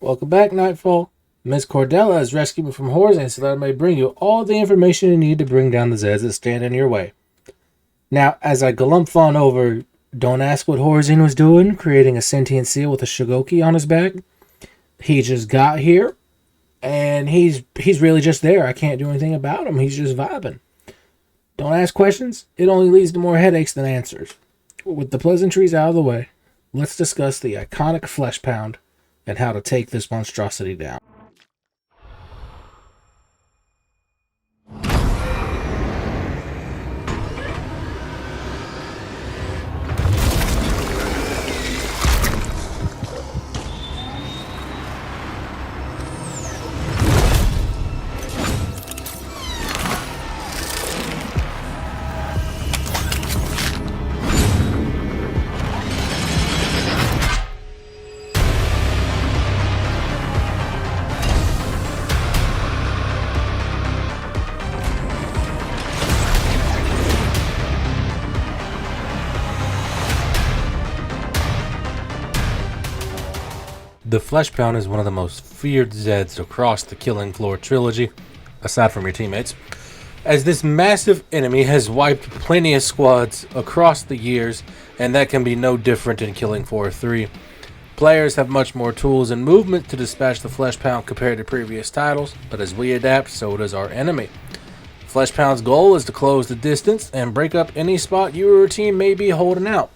Welcome back, Nightfall. Miss Cordella has rescued me from Horzan so that I may bring you all the information you need to bring down the zeds that stand in your way. Now, as I galump on over, don't ask what Horzan was doing, creating a sentient seal with a Shigoki on his back. He just got here, and he's really just there. I can't do anything about him. He's just vibing. Don't ask questions. It only leads to more headaches than answers. With the pleasantries out of the way, let's discuss the iconic Fleshpound and how to take this monstrosity down. The Fleshpound is one of the most feared zeds across the Killing Floor trilogy, aside from your teammates, as this massive enemy has wiped plenty of squads across the years, and that can be no different in Killing Floor 3. Players have much more tools and movement to dispatch the Fleshpound compared to previous titles, but as we adapt, so does our enemy. Fleshpound's goal is to close the distance and break up any spot you or your team may be holding out.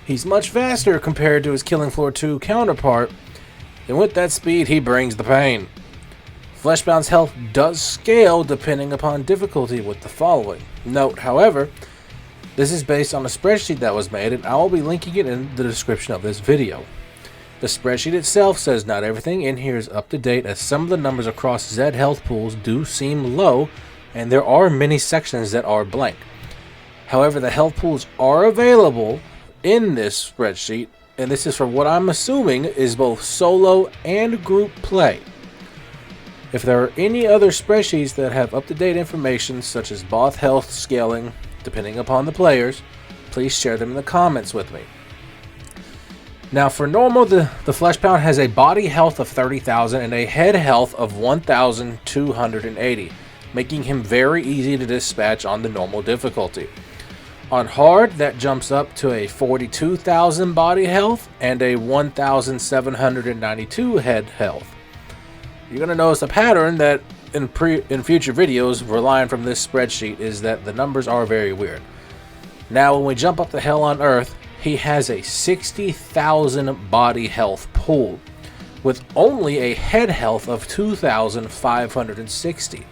He's much faster compared to his Killing Floor 2 counterpart, and with that speed, he brings the pain. Fleshpound's health does scale depending upon difficulty with the following. Note, however, this is based on a spreadsheet that was made, and I will be linking it in the description of this video. The spreadsheet itself says not everything in here is up to date, as some of the numbers across Zed health pools do seem low, and there are many sections that are blank. However, the health pools are available in this spreadsheet, and this is for what I'm assuming is both solo and group play. If there are any other spreadsheets that have up-to-date information such as both health scaling depending upon the players, please share them in the comments with me. Now for normal, the Fleshpound has a body health of 30,000 and a head health of 1,280, making him very easy to dispatch on the normal difficulty. On hard, that jumps up to a 42,000 body health and a 1,792 head health. You're going to notice a pattern that in future videos relying from this spreadsheet is that the numbers are very weird. Now when we jump up to Hell on Earth, he has a 60,000 body health pool with only a head health of 2,560.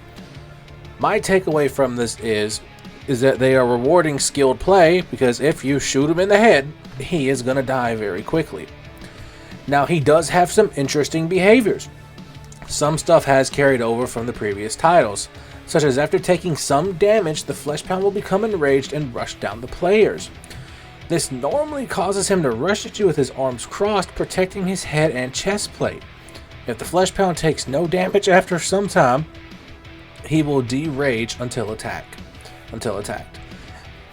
My takeaway from this is that they are rewarding skilled play, because if you shoot him in the head, he is going to die very quickly. Now he does have some interesting behaviors. Some stuff has carried over from the previous titles, such as after taking some damage, the Fleshpound will become enraged and rush down the players. This normally causes him to rush at you with his arms crossed, protecting his head and chest plate. If the Fleshpound takes no damage after some time, he will de-rage until attacked.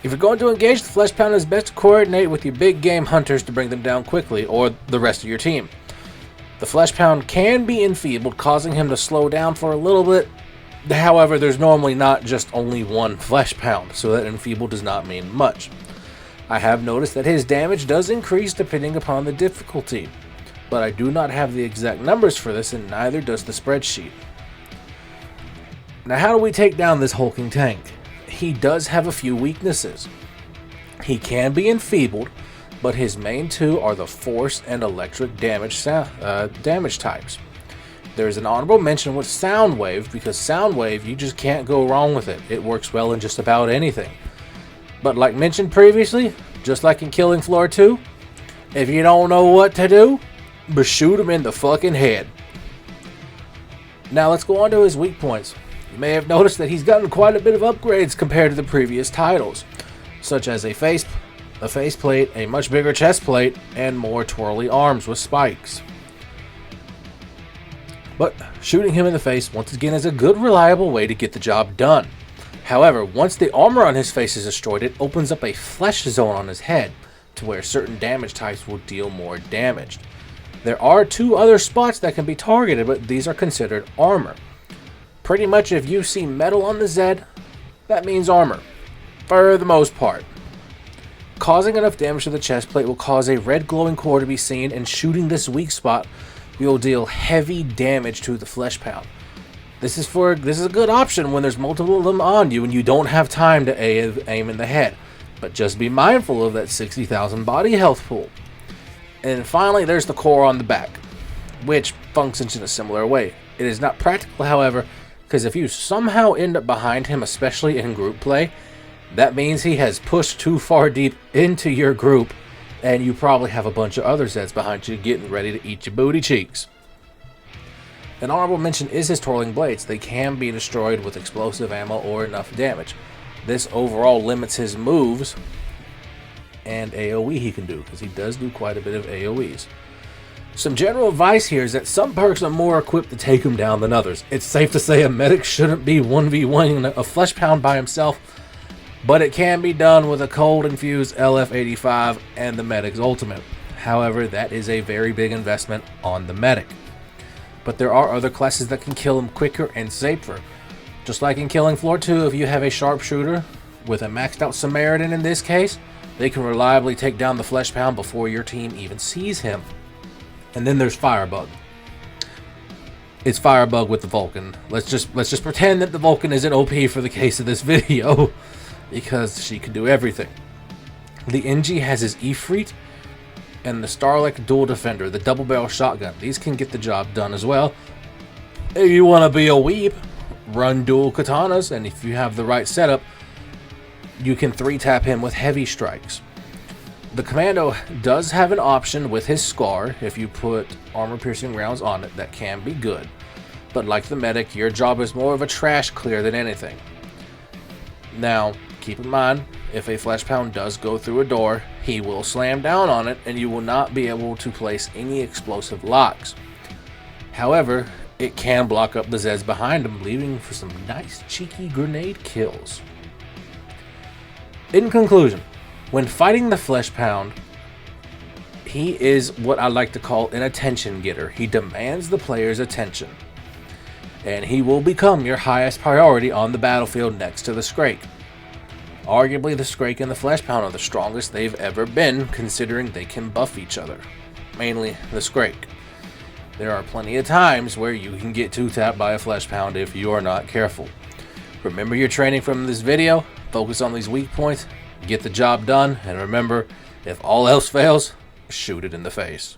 If you're going to engage the Fleshpound, it is best to coordinate with your big game hunters to bring them down quickly, or the rest of your team. The Fleshpound can be enfeebled, causing him to slow down for a little bit. However, there's normally not just only one Fleshpound, so that enfeebled does not mean much. I have noticed that his damage does increase depending upon the difficulty, but I do not have the exact numbers for this, and neither does the spreadsheet. Now, how do we take down this hulking tank? He does have a few weaknesses. He can be enfeebled, but his main two are the force and electric damage types. There's an honorable mention with sound wave, because sound wave, you just can't go wrong with it. It works well in just about anything. But like mentioned previously, just like in Killing Floor 2, if you don't know what to do, but shoot him in the fucking head. Now let's go on to his weak points. You may have noticed that he's gotten quite a bit of upgrades compared to the previous titles, such as a faceplate, a much bigger chest plate, and more twirly arms with spikes. But shooting him in the face once again is a good, reliable way to get the job done. However, once the armor on his face is destroyed, it opens up a flesh zone on his head, to where certain damage types will deal more damage. There are 2 other spots that can be targeted, but these are considered armor. Pretty much if you see metal on the Zed, that means armor, for the most part. Causing enough damage to the chest plate will cause a red glowing core to be seen, and shooting this weak spot will deal heavy damage to the Fleshpound. This is a good option when there's multiple of them on you and you don't have time to aim in the head. But just be mindful of that 60,000 body health pool. And finally, there's the core on the back, which functions in a similar way. It is not practical, however, because if you somehow end up behind him, especially in group play, that means he has pushed too far deep into your group, and you probably have a bunch of other Zeds behind you getting ready to eat your booty cheeks. An honorable mention is his twirling blades. They can be destroyed with explosive ammo or enough damage. This overall limits his moves and AoE he can do, because he does do quite a bit of AoEs. Some general advice here is that some perks are more equipped to take him down than others. It's safe to say a medic shouldn't be 1v1ing a Fleshpound by himself, but it can be done with a cold infused LF85 and the medic's ultimate. However, that is a very big investment on the medic. But there are other classes that can kill him quicker and safer. Just like in Killing Floor 2, if you have a sharpshooter with a maxed out Samaritan in this case, they can reliably take down the Fleshpound before your team even sees him. And then there's Firebug. It's Firebug with the Vulcan. Let's just pretend that the Vulcan isn't OP for the case of this video, because she can do everything. The NG has his Ifrit and the Starlight Dual Defender, the double barrel shotgun. These can get the job done as well. If you want to be a weeb, run dual katanas, and if you have the right setup, you can 3-tap him with heavy strikes. The Commando does have an option with his Scar. If you put armor-piercing rounds on it, that can be good. But like the medic, your job is more of a trash clear than anything. Now, keep in mind, if a Fleshpound does go through a door, he will slam down on it, and you will not be able to place any explosive locks. However, it can block up the Zeds behind him, leaving for some nice cheeky grenade kills. In conclusion, when fighting the Fleshpound, he is what I like to call an attention getter. He demands the player's attention, and he will become your highest priority on the battlefield next to the Scrake. Arguably, the Scrake and the Fleshpound are the strongest they've ever been, considering they can buff each other. Mainly the Scrake. There are plenty of times where you can get 2-tapped by a Fleshpound if you are not careful. Remember your training from this video, focus on these weak points, get the job done, and remember, if all else fails, shoot it in the face.